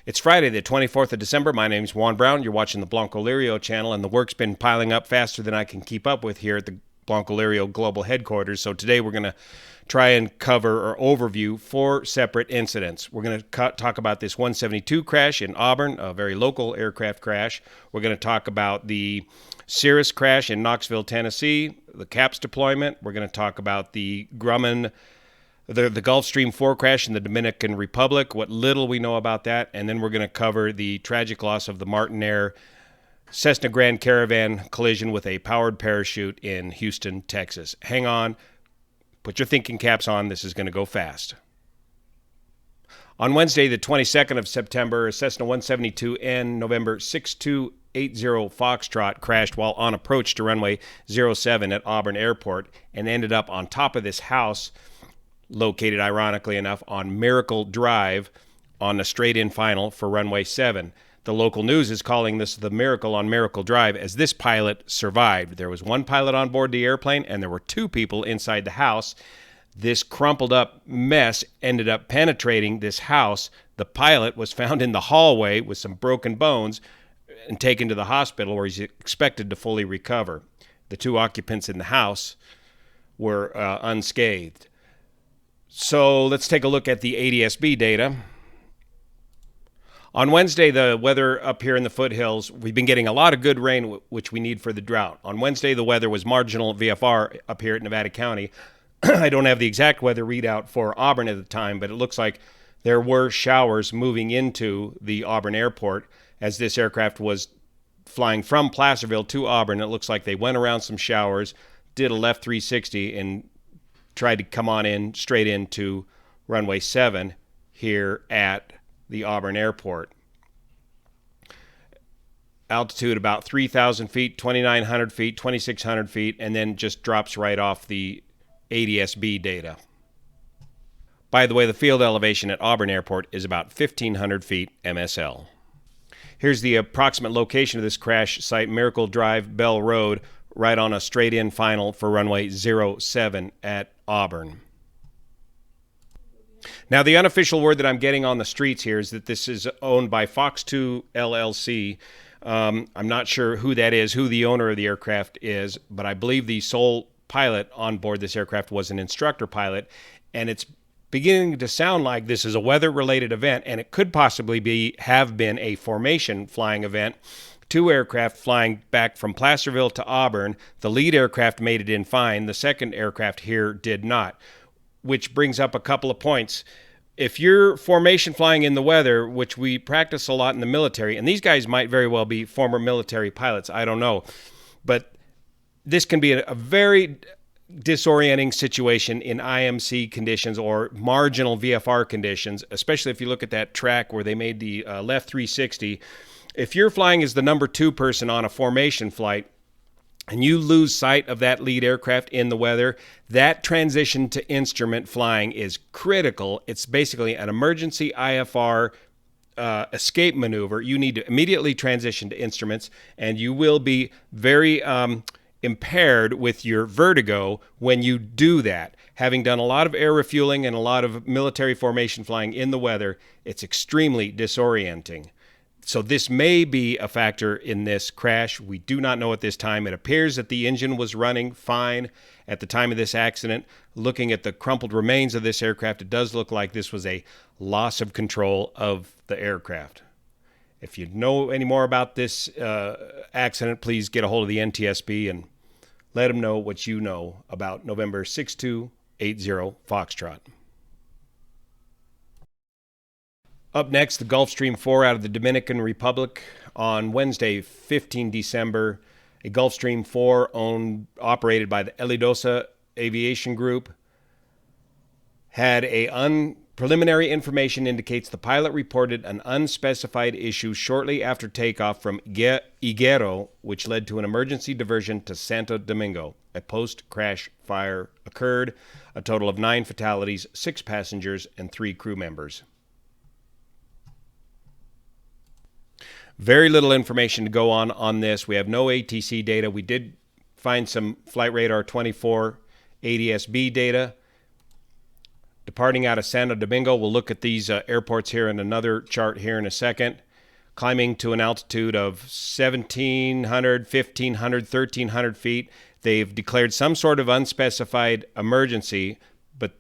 It's Friday, the 24th of December. My name's Juan Brown. You're watching the Blanco Lirio channel, and the work's been piling up faster than I can keep up with here at the Blanco Lirio Global Headquarters. So today we're going to try and cover or overview 4 separate incidents. We're going to talk about this 172 crash in Auburn, a very local aircraft crash. We're going to talk about the Cirrus crash in Knoxville, Tennessee, the CAPS deployment. We're going to talk about the Grumman the Gulfstream 4 crash in the Dominican Republic, what little we know about that, and then we're going to cover the tragic loss of the Martin Cessna Grand Caravan collision with a powered parachute in Houston, Texas. Hang on, put your thinking caps on, this is going to go fast. On Wednesday, the 22nd of September, a Cessna 172N November 6280 Foxtrot crashed while on approach to runway 07 at Auburn Airport and ended up on top of this house located, ironically enough, on Miracle Drive on the straight-in final for runway 7. The local news is calling this the miracle on Miracle Drive, as this pilot survived. There was one pilot on board the airplane, and there were 2 people inside the house. This crumpled-up mess ended up penetrating this house. The pilot was found in the hallway with some broken bones and taken to the hospital, where he's expected to fully recover. The 2 occupants in the house were unscathed. So let's take a look at the Adsb data. On Wednesday, the weather up here in the foothills, we've been getting a lot of good rain, which we need for the drought. On Wednesday, the weather was marginal VFR up here at Nevada County. I don't have the exact weather readout for Auburn at the time, but it looks like there were showers moving into the Auburn airport as this aircraft was flying from Placerville to Auburn. It looks like they went around some showers, did a left 360, and tried to come on in straight into runway 7 here at the Auburn airport. Altitude about 3,000 feet, 2,900 feet, 2,600 feet, and then just drops right off the Adsb data. By the way, the field elevation at Auburn airport is about 1,500 feet MSL. Here's the approximate location of this crash site, Miracle Drive, Bell Road, right on a straight-in final for runway 07 at Auburn. Now, the unofficial word that I'm getting on the streets here is that this is owned by Fox 2 LLC. I'm not sure who that is, who the owner of the aircraft is, but I believe the sole pilot on board this aircraft was an instructor pilot, and it's beginning to sound like this is a weather-related event, and it could possibly have been a formation flying event. 2 aircraft flying back from Placerville to Auburn. The lead aircraft made it in fine. The second aircraft here did not, which brings up a couple of points. If you're formation flying in the weather, which we practice a lot in the military, and these guys might very well be former military pilots, I don't know, but this can be a very disorienting situation in IMC conditions or marginal VFR conditions, especially if you look at that track where they made the left 360. If you're flying as the number 2 person on a formation flight and you lose sight of that lead aircraft in the weather, that transition to instrument flying is critical. It's basically an emergency IFR escape maneuver. You need to immediately transition to instruments, and you will be very impaired with your vertigo when you do that. Having done a lot of air refueling and a lot of military formation flying in the weather, it's extremely disorienting. So this may be a factor in this crash. We do not know at this time. It appears that the engine was running fine at the time of this accident. Looking at the crumpled remains of this aircraft, it does look like this was a loss of control of the aircraft. If you know any more about this accident, please get a hold of the NTSB and let them know what you know about November 6280 Foxtrot. Up next, the Gulfstream 4 out of the Dominican Republic. On Wednesday, 15 December, a Gulfstream 4 operated by the Elidosa Aviation Group had preliminary information indicates the pilot reported an unspecified issue shortly after takeoff from Higuero, which led to an emergency diversion to Santo Domingo. A post-crash fire occurred. A total of 9 fatalities, 6 passengers, and 3 crew members. Very little information to go on this. We have no ATC data. We did find some Flight Radar 24 ADS-B data. departing out of Santo Domingo. We'll look at these airports here in another chart here in a second. Climbing to an altitude of 1,700, 1,500, 1,300 feet. They've declared some sort of unspecified emergency, but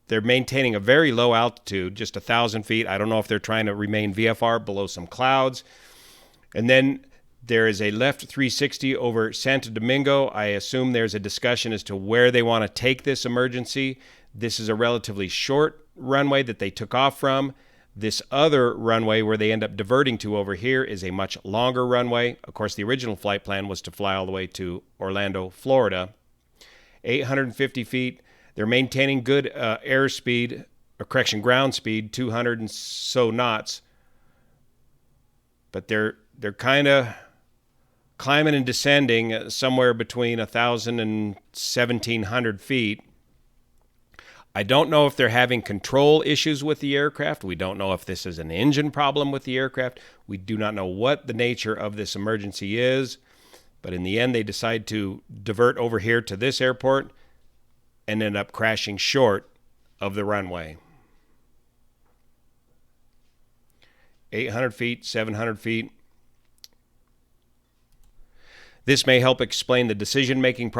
they're maintaining a very low altitude, just 1,000 feet. I don't know if they're trying to remain VFR below some clouds. And then there is a left 360 over Santo Domingo. I assume there's a discussion as to where they want to take this emergency. This is a relatively short runway that they took off from. This other runway where they end up diverting to over here is a much longer runway. Of course, the original flight plan was to fly all the way to Orlando, Florida. 850 feet. They're maintaining good airspeed, or correction, ground speed, 200 and so knots. But they're kind of climbing and descending somewhere between 1,000 and 1,700 feet. I don't know if they're having control issues with the aircraft. We don't know if this is an engine problem with the aircraft. We do not know what the nature of this emergency is. But in the end, they decide to divert over here to this airport and end up crashing short of the runway. 800 feet, 700 feet. This may help explain the decision-making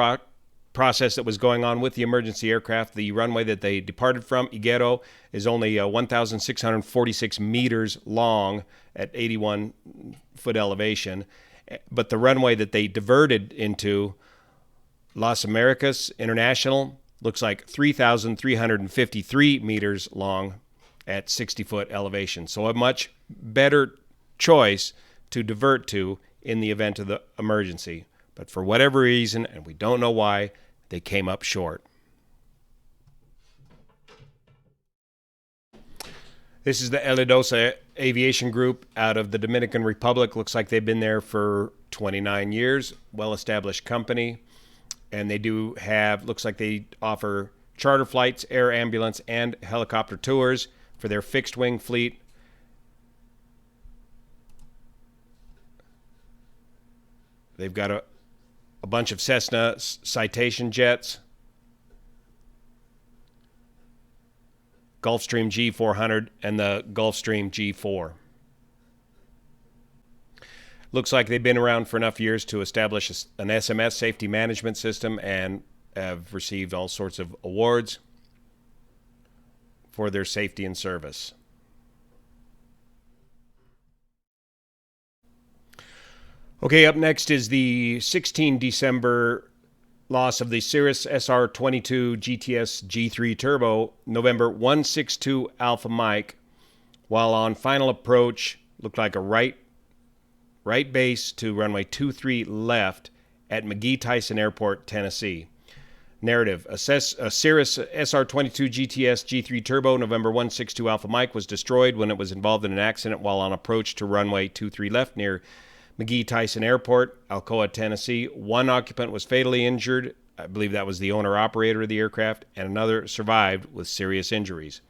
process that was going on with the emergency aircraft. The runway that they departed from, Higuero, is only 1,646 meters long at 81-foot elevation. But the runway that they diverted into, Las Americas International, looks like 3,353 meters long at 60-foot elevation. So a much better choice to divert to in the event of the emergency. But for whatever reason, and we don't know why, they came up short. This is the Elidosa Aviation Group out of the Dominican Republic. Looks like they've been there for 29 years. Well-established company. And they do have, looks like they offer charter flights, air ambulance, and helicopter tours for their fixed-wing fleet. They've got a bunch of Cessna Citation jets, Gulfstream G400, and the Gulfstream G4. Looks like they've been around for enough years to establish an SMS safety management system and have received all sorts of awards for their safety and service. Okay, up next is the 16 December loss of the Cirrus SR-22 GTS G3 Turbo, November 162 Alpha Mike, while on final approach, looked like a right base to runway 23 left at McGee-Tyson Airport, Tennessee. Narrative: a Cirrus SR-22 GTS G3 Turbo, November 162 Alpha Mike, was destroyed when it was involved in an accident while on approach to runway 23 left near McGee-Tyson Airport, Alcoa, Tennessee. One occupant was fatally injured. I believe that was the owner-operator of the aircraft, and another survived with serious injuries.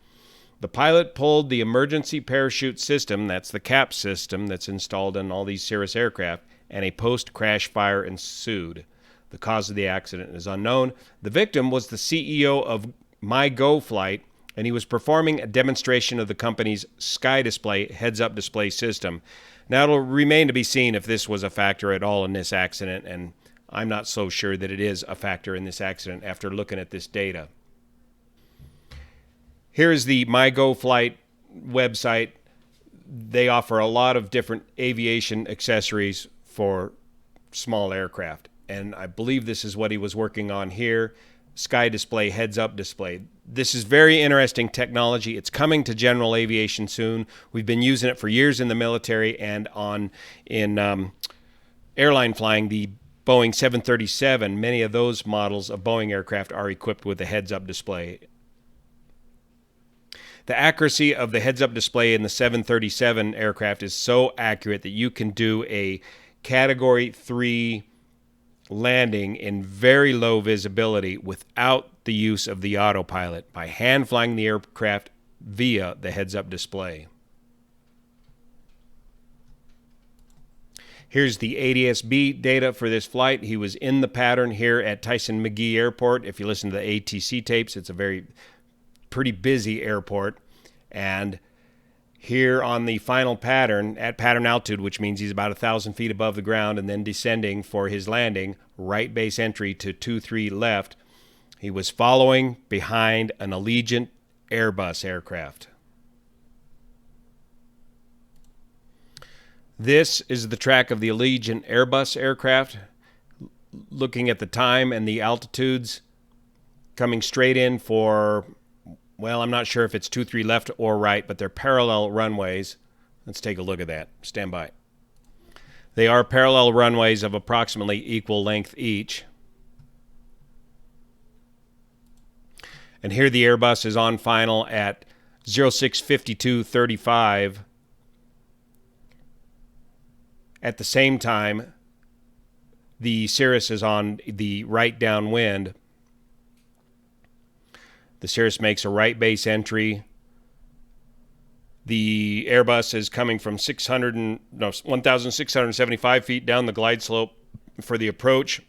The pilot pulled the emergency parachute system, that's the CAP system that's installed in all these Cirrus aircraft, and a post-crash fire ensued. The cause of the accident is unknown. The victim was the CEO of MyGo Flight, and he was performing a demonstration of the company's Sky Display heads-up display system. Now, it'll remain to be seen if this was a factor at all in this accident, and I'm not so sure that it is a factor in this accident after looking at this data. Here is the MyGo Flight website. They offer a lot of different aviation accessories for small aircraft, and I believe this is what he was working on here. Sky Display heads-up display. This is very interesting technology. It's coming to general aviation soon. We've been using it for years in the military and in airline flying. The Boeing 737, many of those models of Boeing aircraft are equipped with a heads-up display. The accuracy of the heads-up display in the 737 aircraft is so accurate that you can do a Category 3 landing in very low visibility without the use of the autopilot by hand flying the aircraft via the heads-up display. Here's the Adsb data for this flight. He was in the pattern here at Tyson McGee Airport. If you listen to the ATC tapes, it's a very pretty busy airport. And here on the final pattern, at pattern altitude, which means he's about 1,000 feet above the ground and then descending for his landing, right base entry to 23 left, he was following behind an Allegiant Airbus aircraft. This is the track of the Allegiant Airbus aircraft. Looking at the time and the altitudes, coming straight in for, well, I'm not sure if it's 23 left or right, but they're parallel runways. Let's take a look at that. Stand by. They are parallel runways of approximately equal length each. And here the Airbus is on final at 0652.35. At the same time, the Cirrus is on the right downwind. The Cirrus makes a right base entry. The Airbus is coming from 1,675 feet down the glide slope for the approach.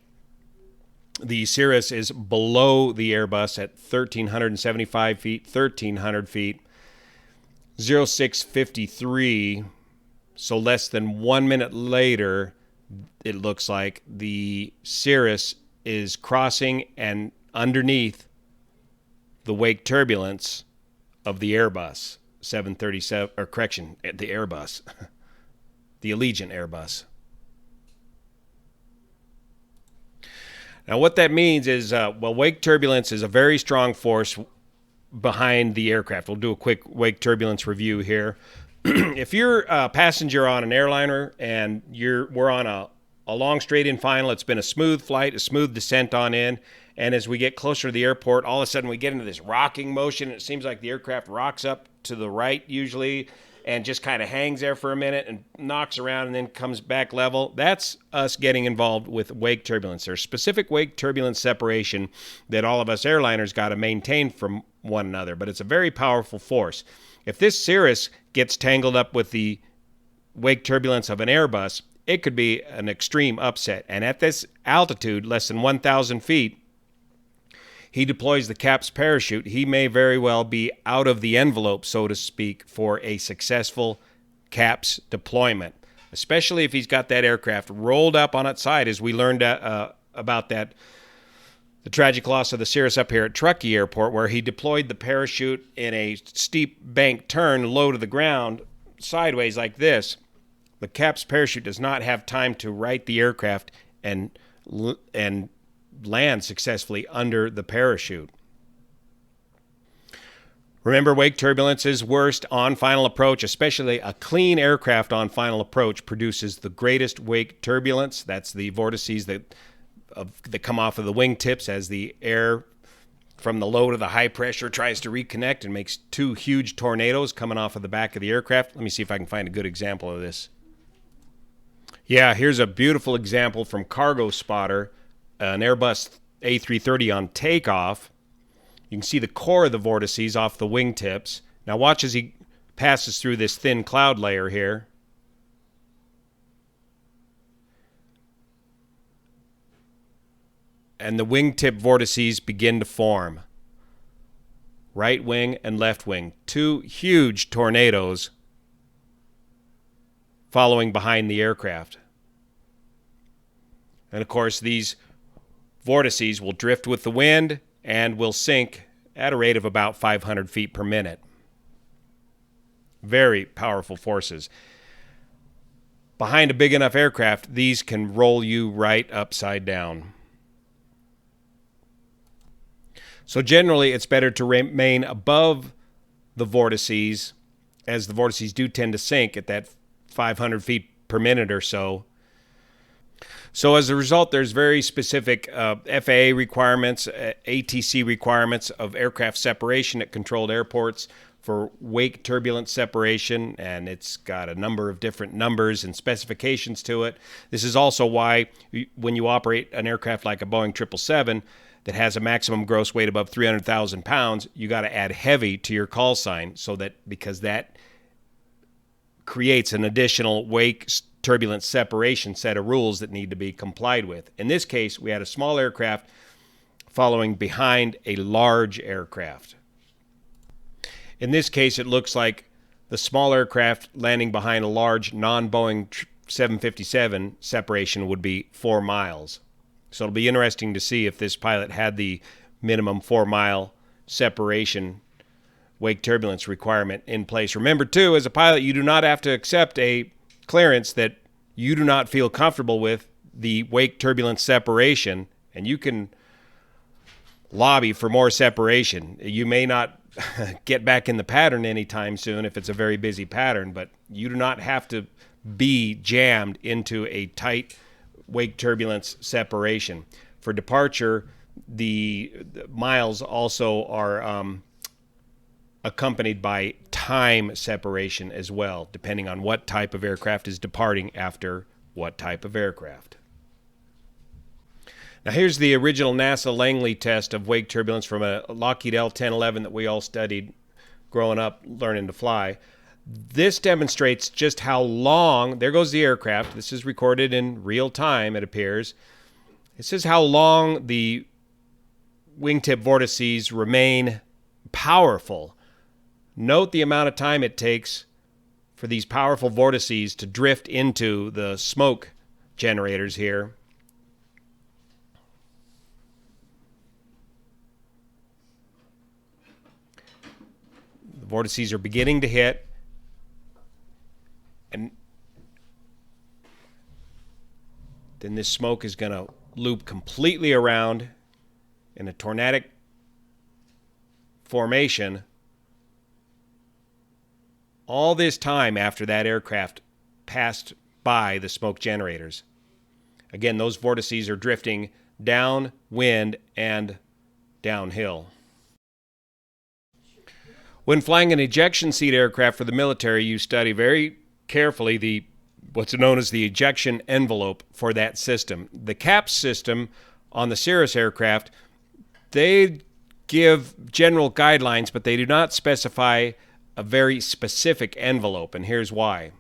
The Cirrus is below the Airbus at 1,375 feet, 1,300 feet, 0653. So less than 1 minute later, it looks like the Cirrus is crossing and underneath the wake turbulence of the Airbus 737, or correction, the Airbus, the Allegiant Airbus. Now, what that means is, wake turbulence is a very strong force behind the aircraft. We'll do a quick wake turbulence review here. If you're a passenger on an airliner and we're on a long straight-in final, it's been a smooth flight, a smooth descent on in, and as we get closer to the airport, all of a sudden we get into this rocking motion. It seems like the aircraft rocks up to the right usually and just kind of hangs there for a minute and knocks around and then comes back level. That's us getting involved with wake turbulence. There's specific wake turbulence separation that all of us airliners got to maintain from one another, but it's a very powerful force. If this Cirrus gets tangled up with the wake turbulence of an Airbus, it could be an extreme upset. And at this altitude, less than 1,000 feet, he deploys the CAPS parachute. He may very well be out of the envelope, so to speak, for a successful CAPS deployment, especially if he's got that aircraft rolled up on its side, as we learned about that, the tragic loss of the Cirrus up here at Truckee Airport, where he deployed the parachute in a steep bank turn low to the ground, sideways like this. The CAPS parachute does not have time to right the aircraft and land successfully under the parachute. Remember, wake turbulence is worst on final approach, especially a clean aircraft on final approach produces the greatest wake turbulence. That's the vortices that come off of the wingtips as the air from the low to the high pressure tries to reconnect and makes two huge tornadoes coming off of the back of the aircraft. Let me see if I can find a good example of this. Yeah, here's a beautiful example from Cargo Spotter, an Airbus A330 on takeoff. You can see the core of the vortices off the wingtips. Now watch as he passes through this thin cloud layer here. And the wingtip vortices begin to form. Right wing and left wing. Two huge tornadoes following behind the aircraft. And of course, these vortices will drift with the wind and will sink at a rate of about 500 feet per minute. Very powerful forces. Behind a big enough aircraft, these can roll you right upside down. So generally, it's better to remain above the vortices, as the vortices do tend to sink at that 500 feet per minute or so. So as a result, there's very specific FAA requirements, ATC requirements of aircraft separation at controlled airports for wake turbulence separation, and it's got a number of different numbers and specifications to it. This is also why when you operate an aircraft like a Boeing 777 that has a maximum gross weight above 300,000 pounds, you got to add heavy to your call sign, so that because that creates an additional wake turbulence separation set of rules that need to be complied with. In this case, we had a small aircraft following behind a large aircraft. In this case, it looks like the small aircraft landing behind a large non-Boeing 757 separation would be 4 miles. So it'll be interesting to see if this pilot had the minimum 4-mile separation wake turbulence requirement in place. Remember, too, as a pilot, you do not have to accept a clearance that you do not feel comfortable with the wake turbulence separation, and you can lobby for more separation. You may not get back in the pattern anytime soon if it's a very busy pattern, but you do not have to be jammed into a tight wake turbulence separation. For departure, the miles also are accompanied by time separation as well, depending on what type of aircraft is departing after what type of aircraft. Now here's the original NASA Langley test of wake turbulence from a Lockheed L-1011 that we all studied growing up learning to fly. This demonstrates just how long, there goes the aircraft, this is recorded in real time it appears. It says how long the wingtip vortices remain powerful. Note the amount of time it takes for these powerful vortices to drift into the smoke generators here. The vortices are beginning to hit, and then this smoke is going to loop completely around in a tornadic formation. All this time after that aircraft passed by the smoke generators. Again, those vortices are drifting downwind and downhill. When flying an ejection seat aircraft for the military, you study very carefully what's known as the ejection envelope for that system. The CAPS system on the Cirrus aircraft, they give general guidelines, but they do not specify a very specific envelope, and here's why.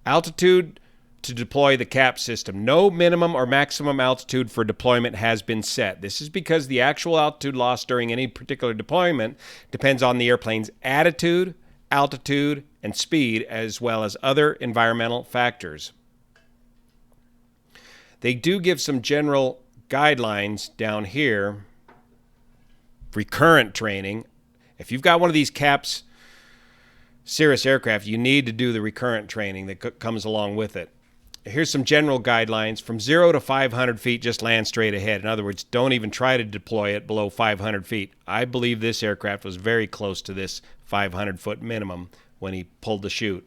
Altitude to deploy the CAP system. No minimum or maximum altitude for deployment has been set. This is because the actual altitude loss during any particular deployment depends on the airplane's attitude, altitude, and speed, as well as other environmental factors. They do give some general guidelines down here. Recurrent training. If you've got one of these CAPS Cirrus aircraft, you need to do the recurrent training that comes along with it. Here's some general guidelines. From 0 to 500 feet, just land straight ahead. In other words, don't even try to deploy it below 500 feet. I believe this aircraft was very close to this 500-foot minimum when he pulled the chute.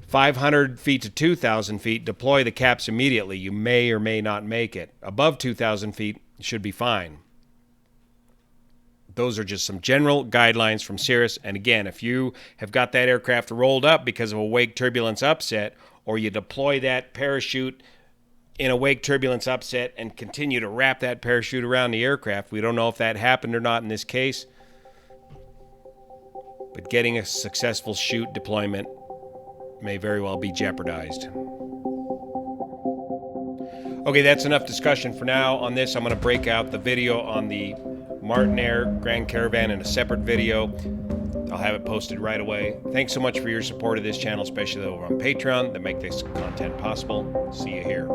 500 feet to 2,000 feet, deploy the CAPS immediately. You may or may not make it. Above 2,000 feet, should be fine. Those are just some general guidelines from Cirrus. And again, if you have got that aircraft rolled up because of a wake turbulence upset, or you deploy that parachute in a wake turbulence upset and continue to wrap that parachute around the aircraft, we don't know if that happened or not in this case, but getting a successful chute deployment may very well be jeopardized. Okay, that's enough discussion for now on this. I'm going to break out the video on the Martin Air Grand Caravan in a separate video. I'll have it posted right away. Thanks so much for your support of this channel, especially over on Patreon, that make this content possible. See you here.